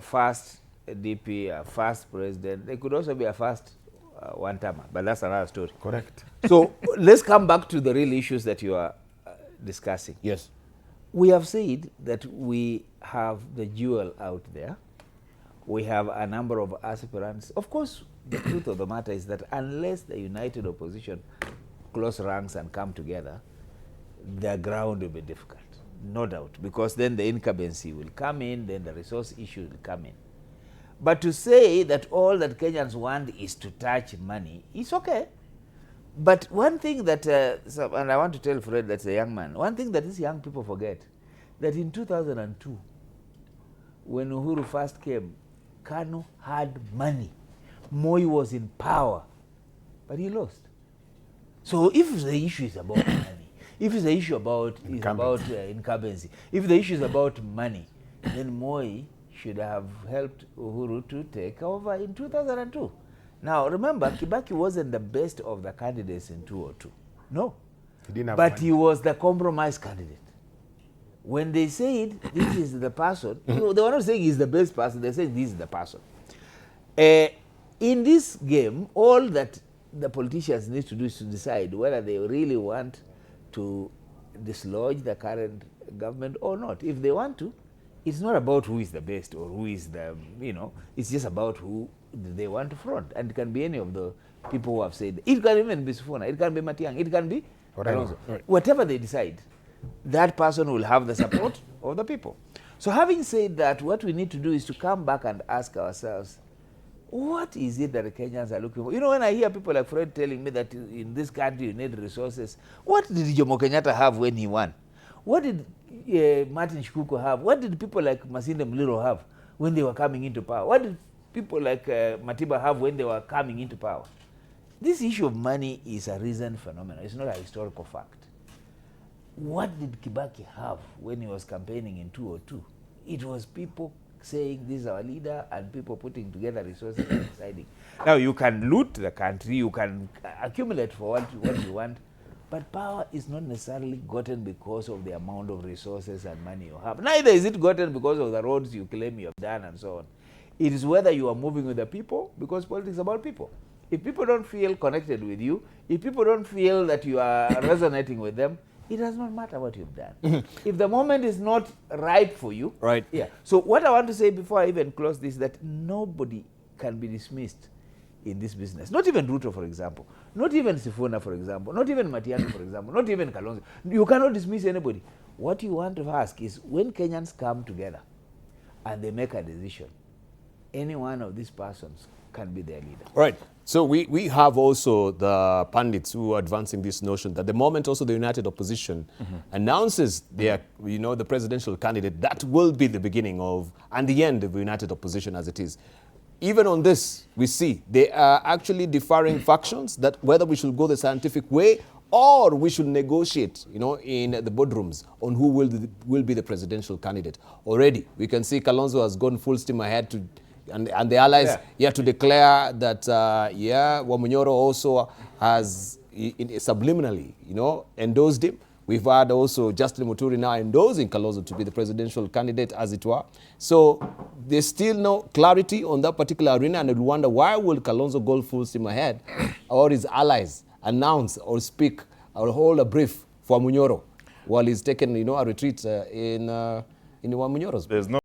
a first DP, a first president. They could also be a first one-termer, but that's another story. Correct. So let's come back to the real issues that you are discussing. Yes. We have said that we have the jewel out there. We have a number of aspirants. Of course, the truth of the matter is that unless the united opposition close ranks and come together, the ground will be difficult, no doubt, because then the incumbency will come in, then the resource issue will come in. But to say that all that Kenyans want is to touch money, it's okay. But one thing that, and I want to tell Fred that's a young man, one thing that these young people forget, that in 2002, when Uhuru first came, Kanu had money. Moi was in power, but he lost. So if the issue is about money, if the issue about incumbency, if the issue is about money, then Moi should have helped Uhuru to take over in 2002. Now remember, Kibaki wasn't the best of the candidates in 2002. No. He didn't have but money. He was the compromise candidate. When they said this is the person, you know, they were not saying he's the best person, they said this is the person. In this game, all that the politicians need to do is to decide whether they really want to dislodge the current government or not. If they want to, it's not about who is the best or who is the, you know, it's just about who they want to front. And it can be any of the people who have said, it can even be Sifuna, it can be Matiang, it can be Alonso. Right. Whatever they decide, that person will have the support of the people. So having said that, what we need to do is to come back and ask ourselves, what is it that the Kenyans are looking for? You know, when I hear people like Fred telling me that in this country you need resources, what did Jomo Kenyatta have when he won? What did Martin Shikuku have? What did people like Masinde Muliro have when they were coming into power? What did people like Matiba have when they were coming into power? This issue of money is a recent phenomenon. It's not a historical fact. What did Kibaki have when he was campaigning in 2002? It was people saying this is our leader and people putting together resources and deciding. Now you can loot the country, you can accumulate for what you want, but power is not necessarily gotten because of the amount of resources and money you have. Neither is it gotten because of the roads you claim you have done and so on. It is whether you are moving with the people, because politics is about people. If people don't feel connected with you, if people don't feel that you are resonating with them, it does not matter what you've done. If the moment is not right for you. Right. Yeah. So what I want to say before I even close this, that nobody can be dismissed in this business. Not even Ruto, for example. Not even Sifuna, for example. Not even Matiang'i, for example. Not even Kalonzo. You cannot dismiss anybody. What you want to ask is, when Kenyans come together and they make a decision, any one of these persons can be their leader. Right. So we have also the pundits who are advancing this notion that the moment also the united opposition announces their, you know, the presidential candidate, that will be the beginning of and the end of the united opposition as it is. Even on this, we see they are actually differing factions, that whether we should go the scientific way or we should negotiate, you know, in the boardrooms on who will be the presidential candidate. Already, we can see Kalonzo has gone full steam ahead to, and the allies to declare that, Wamunyoro also has subliminally, you know, endorsed him. We've had also Justin Muturi now endorsing Kalonzo to be the presidential candidate, as it were. So there's still no clarity on that particular arena, and we wonder why will Kalonzo go full steam ahead, or his allies announce or speak or hold a brief for Munyoro while he's taken, you know, a retreat in Wamunyoro's. There's no